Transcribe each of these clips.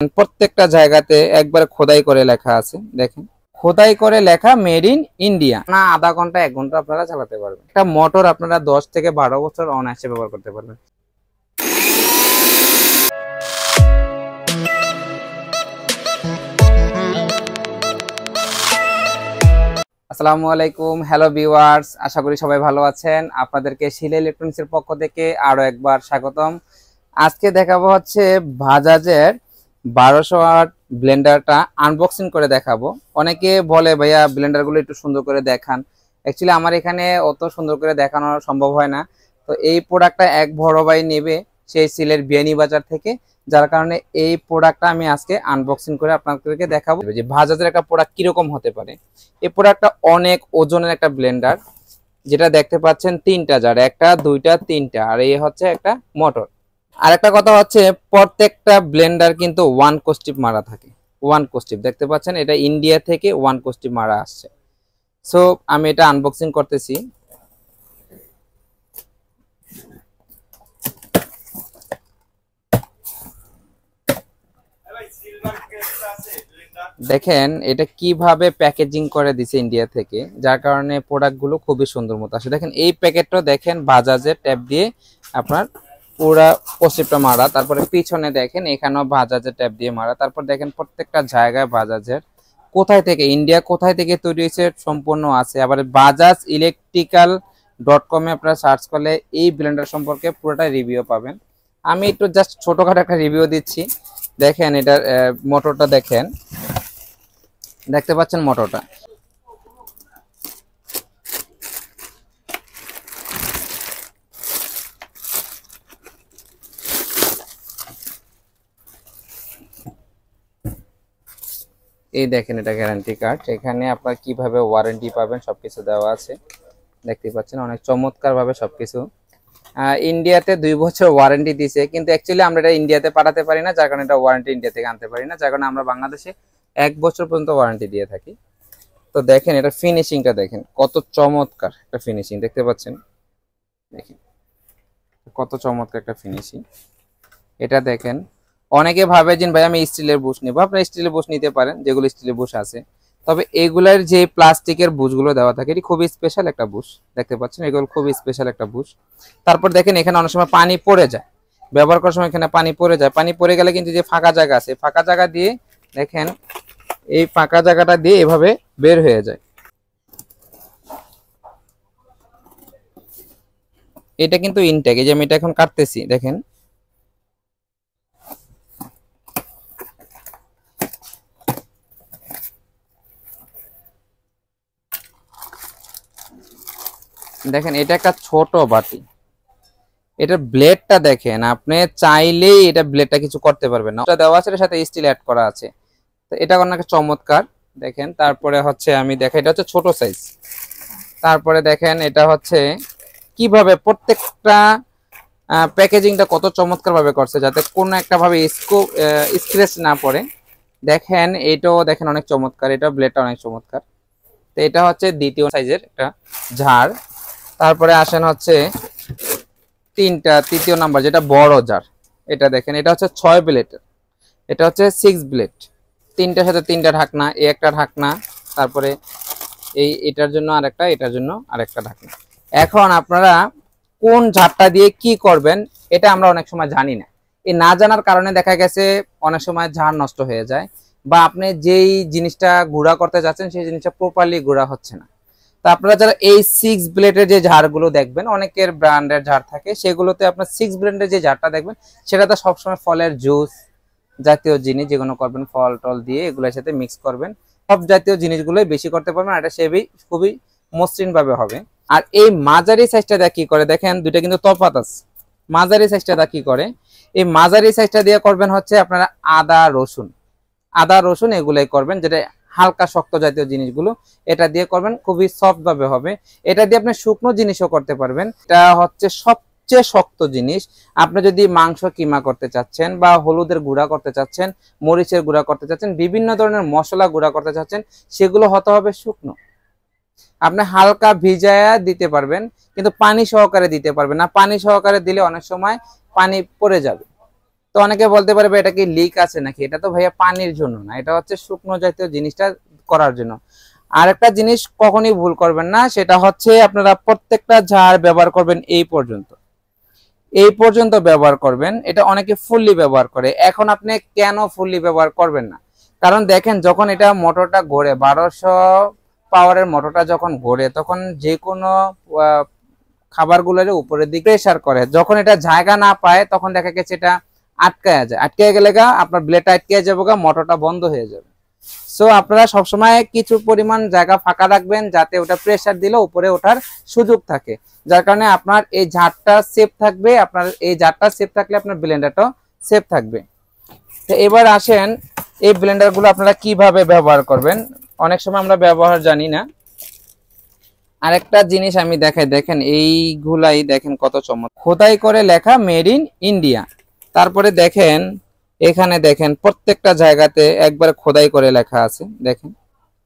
প্রত্যেকটা জায়গাতে একবারে খোদাই করে লেখা আছে। দেখেন, খোদাই করে লেখা মেড ইন ইন্ডিয়া। না আধা ঘন্টা 1 ঘন্টা আপনারা চালাতে পারবেন। একটা মোটর আপনারা 10 থেকে 12 বছর অনায়াসে ব্যবহার করতে পারবেন। আসসালামু আলাইকুম, হ্যালো ভিউয়ার্স, আশা করি সবাই ভালো আছেন। আপনাদেরকে শিলা ইলেকট্রনিক্সের পক্ষ থেকে আরো একবার স্বাগতম। আজকে দেখাবো হচ্ছে বাজাজের 1200 ওয়াট ব্লেন্ডারটা আনবক্সিং করে দেখাবো। অনেকে বলে ভাইয়া ব্লেন্ডারগুলো একটু সুন্দর করে দেখান। অ্যাকচুয়ালি আমার এখানে অত সুন্দর করে দেখানো সম্ভব হয় না। তো এই প্রোডাক্টটা এক বড় ভাই নেবে সেই সিলেট বিয়ানীবাজার থেকে, যার কারণে এই প্রোডাক্টটা আমি আজকে আনবক্সিং করে আপনাদেরকে দেখাবো যে বাজাজের একটা প্রোডাক্ট কিরকম হতে পারে। এই প্রোডাক্টটা অনেক ওজনের একটা ব্লেন্ডার, যেটা দেখতে পাচ্ছেন 3টা জার, 1টা 2টা 3টা, আর এই হচ্ছে একটা মোটর। আর একটা কথা হচ্ছে প্রত্যেকটা ব্লেন্ডার কিন্তু 1 কোস্টিপ মারা থাকে। 1 কোস্টিপ দেখতে পাচ্ছেন, এটা ইন্ডিয়া থেকে 1 কোস্টিপ মারা আসছে। সো আমি এটা আনবক্সিং করতেছি। দেখেন এটা কিভাবে প্যাকেজিং করে দিছে ইন্ডিয়া থেকে, যার কারণে প্রোডাক্টগুলো খুবই সুন্দর মতো আসে। দেখেন এই প্যাকেটটা দেখেন বাজাজের ট্যাপ দিয়ে আপনার পুরা কোস্টিপটা মারা। তারপরে পিছনে দেখেন এখানেও বাজাজের ট্যাপ দিয়ে মারা। তারপর দেখেন প্রত্যেকটা জায়গায় বাজাজের কোথায় থেকে ইন্ডিয়া কোথায় থেকে তৈরি হয়েছে সম্পূর্ণ আছে। আবার বাজাজ ইলেকট্রিক্যাল .com এ আপনারা সার্চ করলে এই ব্লেন্ডার সম্পর্কে পুরোটা রিভিউ পাবেন। আমি একটু জাস্ট ছোটখাটো একটা রিভিউ দিচ্ছি। দেখেন এটার মোটরটা দেখেন, দেখতে পাচ্ছেন মোটরটা। এই দেখেন এটা গ্যারান্টি কার্ড, এখানে আপনার কিভাবে ওয়ারেন্টি পাবেন সবকিছু দেওয়া আছে। দেখতে পাচ্ছেন অনেক চমৎকার ভাবে সবকিছু। ইন্ডিয়াতে 2 বছর ওয়ারেন্টি দিছে, কিন্তু অ্যাকচুয়ালি আমরা এটা ইন্ডিয়াতে পাঠাতে পারি না, যার কারণে এটা ওয়ারেন্টি ইন্ডিয়া থেকে আনতে পারি না, যার কারণে আমরা বাংলাদেশে 1 বছর পর্যন্ত ওয়ারেন্টি দিয়ে থাকি। তো দেখেন এটা ফিনিশিংটা দেখেন কত চমৎকার একটা ফিনিশিং, দেখতে পাচ্ছেন। দেখেন কত চমৎকার একটা ফিনিশিং। এটা দেখেন অনেকে ভাবে যে ভাই আমি স্টিলের বুশ নিব, আপনারা স্টিলের বুশ নিতে পারেন, যেগুলো স্টিলের বুশ আছে। তবে এগুলার যে প্লাস্টিকের বুশগুলো দেওয়া থাকে এটি খুবই স্পেশাল একটা বুশ, দেখতে পাচ্ছেন এগুলো খুবই স্পেশাল একটা বুশ। তারপর দেখেন এখানে অনেক সময় পানি পড়ে যায়, ব্যবহার করার সময় এখানে পানি পড়ে যায়। পানি পড়ে গেলে কিন্তু যে ফাঁকা জায়গা আছে, ফাঁকা জায়গা দিয়ে দেখেন এই ফাঁকা জায়গাটা দিয়ে এভাবে বের হয়ে যায়। এটা কিন্তু ইনটেক, এই যে আমি এটা এখন কাটতেছি দেখেন। দেখেন এটা একটা ছোট বাটি, এটা ব্লেডটা দেখেন, আপনি চাইলেই এটা ব্লেডটা কিছু করতে পারবেন না, ওটা দেওয়া আছে, এর সাথে স্টিল অ্যাড করা আছে। তো এটা অনেক চমৎকার দেখেন। তারপরে হচ্ছে আমি দেখাই, এটা হচ্ছে ছোট সাইজ। তারপরে দেখেন এটা হচ্ছে কিভাবে প্রত্যেকটা প্যাকেজিংটা কত চমৎকার ভাবে করছে, যাতে কোনো একটা ভাবে স্ক্র্যাচ না পড়ে। দেখেন এটাও দেখেন অনেক চমৎকার, এটা ব্লেডটা অনেক চমৎকার। তো এটা হচ্ছে দ্বিতীয় সাইজের একটা ঝাড়। তারপরে আসেন হচ্ছে তৃতীয় নাম্বার যেটা বড় জার, এটা দেখেন এটা হচ্ছে 6 ব্লেড, এটা হচ্ছে 6 ব্লেড, 3টার সাথে 3টা ঢাকনা, এই একটা ঢাকনা, তারপরে এটার জন্য আরেকটা, এটার জন্য আরেকটা ঢাকনা। এখন আপনারা কোন ঝাড়টা দিয়ে কি করবেন এটা আমরা অনেক সময় জানি না। এই না জানার কারণে দেখা গেছে অনেক সময় ঝাড় নষ্ট হয়ে যায়, বা আপনি যেই জিনিসটা গুঁড়া করতে যাচ্ছেন সেই জিনিসটা প্রপারলি গুঁড়া হচ্ছে না। তো আপনারা যারা এই 6 ব্লেডের যে ঝাড়গুলো দেখবেন, অনেকের ব্র্যান্ডের ঝাড় থাকে, সেগুলোতে আপনার 6 ব্লেডের যে ঝাড়টা দেখবেন সেটাতে সবসময় ফলের জুস জাতীয় জিনিস যেগুলো করবেন, ফল টল দিয়ে এগুলোর সাথে মিক্স করবেন, সব জাতীয় জিনিসগুলোই বেশি করতে পারবেন, আর এটা সেবই খুবই মসৃণ ভাবে হবে। আর এই মাঝারি সাইজটা দিয়ে কি করে দেখেন, দুইটা কিন্তু তফাৎ আছে। মাঝারি সাইজটা দিয়ে কি করে, এই মাঝারি সাইজটা দিয়ে করবেন হচ্ছে আপনারা আদা রসুন এগুলাই করবেন, যেটা হালকা শক্ত জাতীয় জিনিসগুলো এটা দিয়ে করবেন, খুবই সফট ভাবে হবে। এটা দিয়ে আপনি শুকনো জিনিসও করতে পারবেন। এটা হচ্ছে সবচেয়ে শক্ত জিনিস। আপনি যদি মাংস কিমা করতে চাচ্ছেন, বা হলুদের গুঁড়া করতে চাচ্ছেন, মরিচের গুঁড়া করতে চাচ্ছেন, বিভিন্ন ধরনের মশলা গুঁড়া করতে চাচ্ছেন, সেগুলো হতে হবে শুকনো। আপনি হালকা ভিজায়া দিতে পারবেন, কিন্তু পানি সহকারে দিতে পারবেন না। পানি সহকারে দিলে অনেক সময় পানি পড়ে যাবে। তো অনেকে বলতে পারবে এটা কি লিক আছে নাকি, এটা তো ভাইয়া পানির জন্য না, এটা হচ্ছে শুকনো জাতীয় জিনিসটা করার জন্য। আরেকটা জিনিস কখনই ভুল করবেন না, সেটা হচ্ছে আপনারা প্রত্যেকটা ঝাড় ব্যবহার করবেন এই পর্যন্ত ব্যবহার করবেন। এটা অনেকে ফুললি ব্যবহার করে, এখন আপনি কেন ফুললি ব্যবহার করবেন না, কারণ দেখেন যখন এটা মোটরটা ঘোরে 1200 পাওয়ারের মোটরটা যখন ঘোরে তখন যে কোনো খাবারগুলোর উপরের দিকে প্রেসার করে, যখন এটা জায়গা না পায় তখন দেখা গেছে এটা আটকায় যায়, আটকে গেলে আপনার ব্লেডটা আটকে যাবে, মোটরটা বন্ধ হয়ে যাবে। সো আপনারা সবসময় কিছু পরিমাণ জায়গা ফাঁকা রাখবেন যাতে ওটা প্রেসার দিলে উপরে ওঠার সুযোগ থাকে, যার কারণে আপনার এই ঝাড়টা সেফ থাকবে, আপনার এই ঝাড়টা সেফ থাকলে আপনার ব্লেন্ডারটাও সেফ থাকবে। তো এবার আসেন এই ব্লেন্ডারগুলো আপনারা কিভাবে ব্যবহার করবেন, অনেক সময় আমরা ব্যবহার জানি না। আরেকটা জিনিস আমি দেখাই, দেখেন এইগুলাই দেখেন কত চমৎকার খোদাই করে লেখা মেড ইন ইন্ডিয়া। তারপরে দেখেন এখানে দেখেন প্রত্যেকটা জায়গাতে একবার খোদাই করে লেখা আছে, দেখেন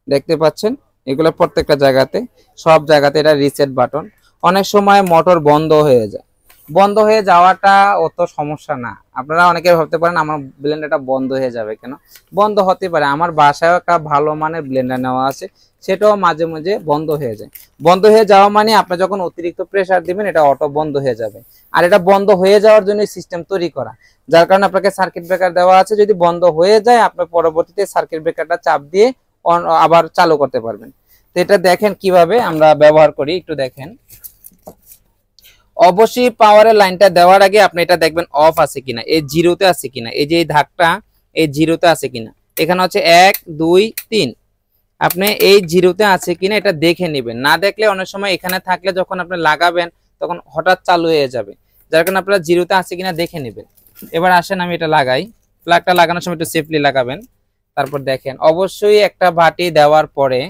দেখতে পাচ্ছেন এগুলো প্রত্যেকটা জায়গাতে, সব জায়গাতে এটা রিসেট বাটন। অনেক সময় মোটর বন্ধ হয়ে যায়, বন্ধ হয়ে যাওয়াটা অত সমস্যা না। আপনারা অনেকে ভাবতে পারেন আমার ব্লেন্ডারটা বন্ধ হয়ে যাবে কেন, বন্ধ হতে পারে। আমার বাসায় একটা ভালো মানের ব্লেন্ডার নেওয়া আছে, সেটাও মাঝে মাঝে বন্ধ হয়ে যায়। বন্ধ হয়ে যাওয়া মানে আপনি যখন অতিরিক্ত প্রেসার দিবেন এটা অটো বন্ধ হয়ে যাবে, আর এটা বন্ধ হয়ে যাওয়ার জন্য সিস্টেম তৈরি করা, যার কারণে আপনাকে সার্কিট ব্রেকার দেওয়া আছে। যদি বন্ধ হয়ে যায় আপনি পরবর্তীতে সার্কিট ব্রেকারটা চাপ দিয়ে আবার চালু করতে পারবেন। তো এটা দেখেন কিভাবে আমরা ব্যবহার করি, একটু দেখেন। অবশ্যই পাওয়ারের লাইনটা দেওয়ার আগে আপনি এটা দেখবেন অফ আছে কিনা, এই জিরোতে আছে কিনা, এই যে এই ধাকটা এই জিরোতে আছে কিনা, এখানে হচ্ছে 1 2 3, আপনি এই জিরোতে আছে কিনা এটা দেখে নেবেন। না দেখলে অনেক সময় এখানে থাকলে যখন আপনি লাগাবেন তখন হঠাৎ চালু হয়ে যাবে, যার কারণে আপনারা জিরোতে আছে কিনা দেখে নেবেন। এবার আসেন আমি এটা লাগাই, প্লাগটা লাগানোর সময় একটু সেফলি লাগাবেন। তারপর দেখেন অবশ্যই একটা বাটি দেওয়ার পরে,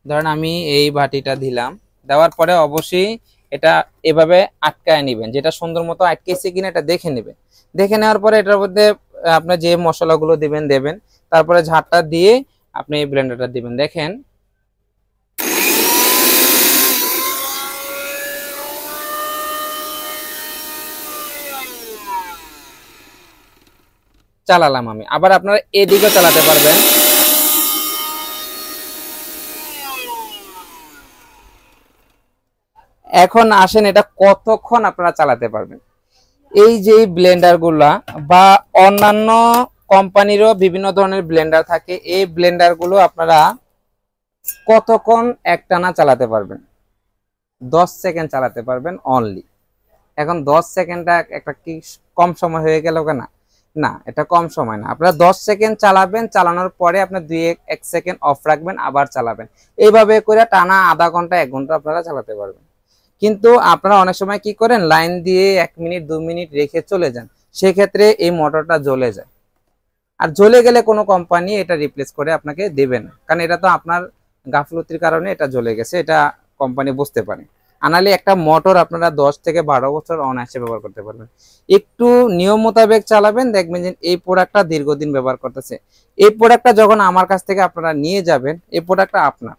ধরেন আমি এই বাটিটা দিলাম, দেওয়ার পরে অবশ্যই এটা এভাবে আটকায় নেবেন, যেটা সুন্দর মতো আটকেছে কিনা এটা দেখে নেবেন। দেখে নেওয়ার পরে এটার মধ্যে আপনার যে মশলাগুলো দেবেন, তারপরে ঝাড়টা দিয়ে আপনি এই ব্লেন্ডারটা দিবেন। দেখেন চালালাম আমি, আবার আপনারা এদিকে চালাতে পারবেন। এখন আসেন এটা কতক্ষণ আপনারা চালাতে পারবেন। এই যে ব্লেন্ডার গুলা বা অন্যান্য কোম্পানিরও বিভিন্ন ধরনের ব্লেন্ডার থাকে, এই ব্লেন্ডার গুলো আপনারা কতক্ষণ একটানা চালাতে পারবেন, 10 সেকেন্ড চালাতে পারবেন অনলি। এখন 10 সেকেন্ডটা একটা কি কম সময় হয়ে গেল না, না এটা কম সময় না। আপনারা 10 সেকেন্ড চালাবেন, চালানোর পরে আপনি 2-1 সেকেন্ড অফ রাখবেন, আবার চালাবেন। এইভাবে করে টানা আধা ঘন্টা 1 ঘন্টা আপনারা চালাতে পারবেন। কিন্তু আপনারা অনেক সময় কি করেন, লাইন দিয়ে 1 মিনিট 2 মিনিট রেখে চলে যান, সেক্ষেত্রে এই মোটরটা জ্বলে যায়। আর জ্বলে গেলে কোনো কোম্পানি এটা রিপ্লেস করে আপনাকে দেবে না, কারণ এটা তো আপনার গাফলতির কারণে এটা জ্বলে গেছে, এটা কোম্পানি বুঝতে পারে। আনালে একটা মোটর আপনারা 10 থেকে 12 বছর অনায়াসে ব্যবহার করতে পারবেন। একটু নিয়ম মোতাবেক চালাবেন, দেখবেন যে এই প্রোডাক্টটা দীর্ঘদিন ব্যবহার করতেছে। এই প্রোডাক্টটা যখন আমার কাছ থেকে আপনারা নিয়ে যাবেন, এই প্রোডাক্টটা আপনার।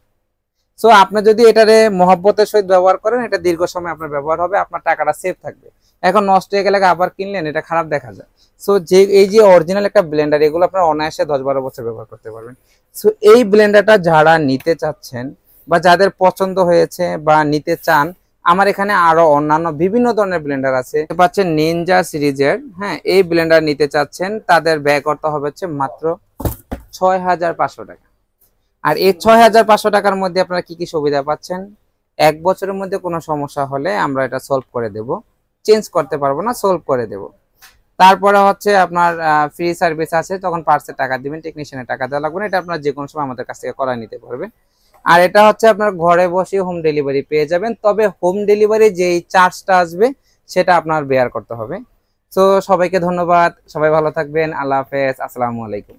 সো আপনি যদি এটারে মহব্বতের সহিত ব্যবহার করেন, এটা দীর্ঘ সময় আপনার ব্যবহার হবে, আপনার টাকাটা সেভ থাকবে। এখন নষ্ট হয়ে গেলে আবার কিনলেন, এটা খারাপ দেখা যায়। সো এই যে অরিজিনাল একটা ব্লেন্ডার, এগুলো আপনারা অনায়াসে 10-12 বছর ব্যবহার করতে পারবেন। সো এই ব্লেন্ডারটা যারা নিতে চাচ্ছেন বা যাদের পছন্দ হয়েছে বা নিতে চান, আমার এখানে আরো অন্যান্য বিভিন্ন ধরনের ব্লেন্ডার আছে, পাচ্ছেন নিনজা সিরিজের। হ্যাঁ, এই ব্লেন্ডার নিতে চাচ্ছেন তাদের ব্যয় করতে হবে হচ্ছে মাত্র 6500 টাকা। আর এই 6500 টাকার মধ্যে আপনারা কি কি সুবিধা পাচ্ছেন, 1 বছরের মধ্যে কোনো সমস্যা হলে আমরা এটা সলভ করে দেব, চেঞ্জ করতে পারবো না, সলভ করে দেব। তারপরে হচ্ছে আপনার ফ্রি সার্ভিস আছে, তখন পার্টসের টাকা দিবেন, টেকনিশিয়ানের টাকা দেওয়া লাগবে না, এটা আপনারা যে কোনো সময় আমাদের কাছ থেকে করায় নিতে পারবেন। আর এটা হচ্ছে আপনার ঘরে বসে হোম ডেলিভারি পেয়ে যাবেন, তবে হোম ডেলিভারি যেই চার্জটা আসবে সেটা আপনার বেয়ার করতে হবে। তো সবাইকে ধন্যবাদ, সবাই ভালো থাকবেন, আল্লাহ হাফেজ, আসসালামু আলাইকুম।